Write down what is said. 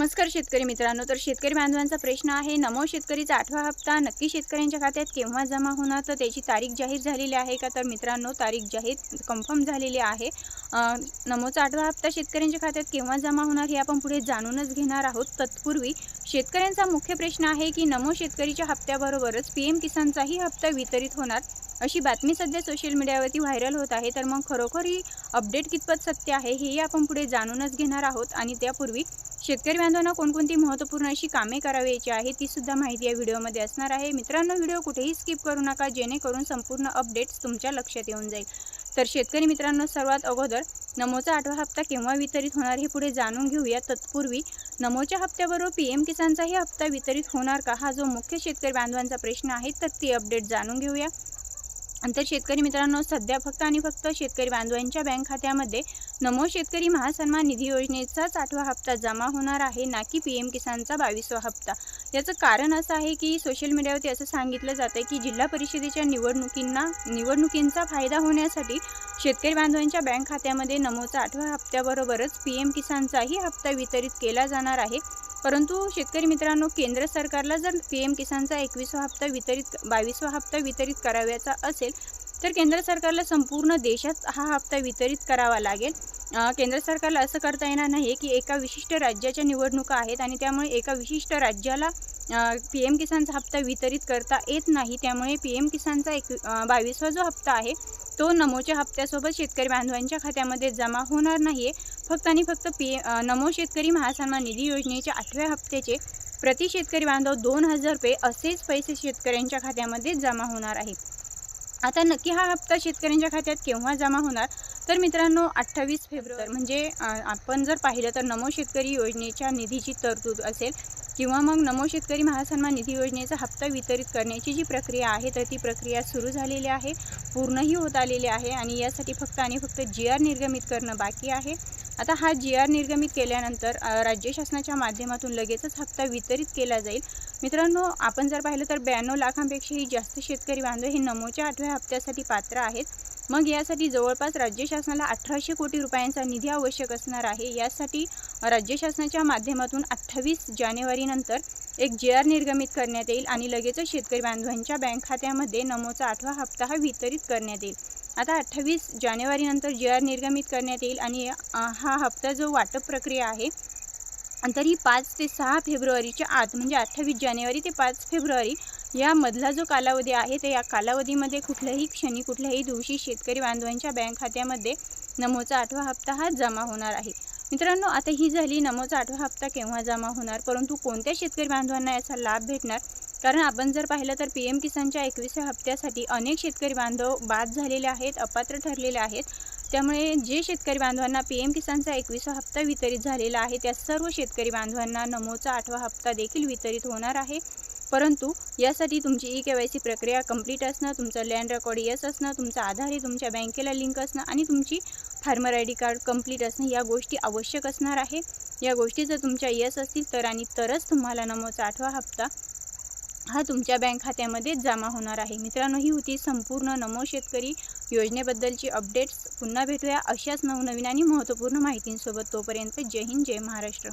नमस्कार शेतकरी मित्रांनो, तर शेतकरी बांधवांचा प्रश्न आहे, नमो शेतकरीचा 8वा हप्ता नक्की शेतकऱ्यांच्या खात्यात केव्हा जमा होणार? तर त्याची तारीख जाहीर झालेली आहे का? तर मित्रांनो, तारीख जाहीर कन्फर्म झालेली आहे. नमोचा 8वा हप्ता शेतकऱ्यांच्या खात्यात केव्हा जमा होणार हे आपण पुढे जाणूनच घेणार आहोत. तत्पूर्वी शेतकऱ्यांचा मुख्य प्रश्न आहे की नमो शेतकरीच्या हप्त्याबरोबरच पीएम किसानचाही हप्ता वितरित होणार, अशी बातमी सध्या सोशल मीडियावरती व्हायरल होत आहे. तर मग खरोखर ही अपडेट कितपत सत्य आहे हेही आपण पुढे जाणूनच घेणार आहोत. आणि त्यापूर्वी शेतकरी बांधवांना कोणकोणती महत्त्वपूर्ण अशी कामे करायची आहे ती सुद्धा माहिती या व्हिडिओमध्ये असणार आहे. मित्रांनो, व्हिडिओ कुठेही स्किप करू नका, जेणेकरून संपूर्ण अपडेट्स तुमच्या लक्षात येऊन जाईल. तर शेतकरी मित्रांनो, सर्वात अगोदर नमोचा 8वा हप्ता केव्हा वितरित होणार हे पुढे जाणून घेऊया. तत्पूर्वी नमोच्या हप्त्याबरोबर पीएम किसानचाही हप्ता वितरित होणार का, हा जो मुख्य शेतकरी बांधवांचा प्रश्न आहे, तर ती अपडेट जाणून घेऊया. तर शेतकरी मित्रांनो, सध्या फक्त आणि फक्त शेतकरी बांधवांच्या बँक खात्यामध्ये नमो शेतकरी महासन्मान निधी योजनेचाच 8वा हप्ता जमा होणार आहे, ना की पीएम किसानचा 22वा हप्ता. याचं कारण असं आहे की सोशल मीडियावरती असं सांगितलं जातं की जिल्हा परिषदेच्या निवडणुकींचा फायदा होण्यासाठी शेतकरी बांधवांच्या बँक खात्यामध्ये नमोचा 8व्या हप्त्याबरोबरच पीएम किसानचाही हप्ता वितरित केला जाणार आहे. परंतु शेतकरी मित्रांनो, केंद्र सरकारला जर पीएम किसानचा 22वा हप्ता वितरित करावयाचा असेल, तर केंद्र सरकारला संपूर्ण देशात हा हप्ता वितरित करावा लागेल. केंद्र सरकारला असं करता येणार नाही की एका विशिष्ट राज्याच्या निवडणुका आहेत आणि त्यामुळे एका विशिष्ट राज्याला पीएम किसानचा हप्ता वितरित करता येत नाही. त्यामुळे पीएम किसानचा 22वा जो हप्ता आहे तो नमोच्या हप्त्यासोबत शेतकरी बांधवांच्या खात्यामध्ये जमा होणार नाही. फक्त आणि फक्त नमो शेतकरी महासन्मान निधी योजनेच्या 8व्या हप्त्याचे प्रति शेतकरी बांधव 2000 रुपये असेच पैसे शेतकऱ्यांच्या खात्यामध्ये जमा होणार आहे. आता नक्की हा हप्ता शेतकऱ्यांच्या खात्यात केव्हा जमा होणार? तर मित्रांनो, 28 फेब्रुवारी म्हणजे आपण जर पाहिलं तर नमो शेतकरी योजनेच्या निधीची तरतूद असेल किंवा मग नमो शेतकरी महासन्मान निधी योजनेचा हप्ता वितरित करण्याची जी प्रक्रिया आहे, तर ती प्रक्रिया सुरू झालेली आहे, पूर्णही होत आलेली आहे आणि यासाठी फक्त आणि फक्त GR निर्गमित करणं बाकी आहे. आता हा GR निर्गमित केल्यानंतर राज्य शासनाच्या माध्यमातून लगेचच हप्ता वितरित केला जाईल. मित्रांनो, आपण जर पाहिलं तर 92 लाखांपेक्षाही जास्त शेतकरी बांधव हे नमोच्या 8व्या हप्त्यासाठी पात्र आहेत. मग यासाठी जवळपास राज्य शासनाला 1800 कोटी रुपयांचा निधी आवश्यक असणार आहे. यासाठी राज्य शासनाच्या माध्यमातून 28 जानेवारीनंतर एक GR निर्गमित करण्यात येईल आणि लगेचच शेतकरी बांधवांच्या बँक खात्यामध्ये नमोचा 8वा हप्ता हा वितरित करण्यात येईल. आता 28 जानेवारीनंतर GR निर्गमित करण्यात येईल आणि हा हप्ता जो वाटप प्रक्रिया आहे, तरी 5 ते 6 फेब्रुवारीच्या आत, म्हणजे 28 जानेवारी ते 5 फेब्रुवारी यामधला जो कालावधी आहे, तर या कालावधीमध्ये कुठल्याही क्षणी कुठल्याही दिवशी शेतकरी बांधवांच्या बँक खात्यामध्ये नमोचा 8वा हप्ता हा जमा होणार आहे. मित्रांनो, आता ही झाली नमोचा 8वा हप्ता केव्हा जमा होणार, परंतु कोणत्या शेतकरी बांधवांना याचा लाभ भेटणार? कारण आपण जर पाहिलं तर पीएम किसानच्या 21व्या हप्त्यासाठी अनेक शेतकरी बांधव बाद झालेले आहेत, अपात्र ठरलेले आहेत. त्यामुळे जे शेतकरी बांधवांना पीएम किसानचा 21वा हप्ता वितरित झालेला आहे, त्या सर्व शेतकरी बांधवांना नमोचा 8वा हप्ता देखील वितरित होणार आहे. परंतु यासाठी तुमची EKYC प्रक्रिया कंप्लीट असणं, तुमचं लँड रेकॉर्ड यस असणं, तुमचा आधार हे तुमच्या बँकेला लिंक असणं आणि तुमची फार्मर ID कार्ड कंप्लीट असणं, या गोष्टी आवश्यक असणार आहे. या गोष्टी जर तुमच्या यस असतील तरच तुम्हाला नमोचा 8वा हप्ता हा तुमच्या बँक खात्यामध्ये जमा होणार आहे. मित्रांनो, ही होती संपूर्ण नमो शेतकरी योजनेबद्दलची अपडेट्स. पुन्हा भेटूया अशाच नवनवीन आणि महत्त्वपूर्ण माहितींसोबत. तोपर्यंत जय हिंद, जय महाराष्ट्र.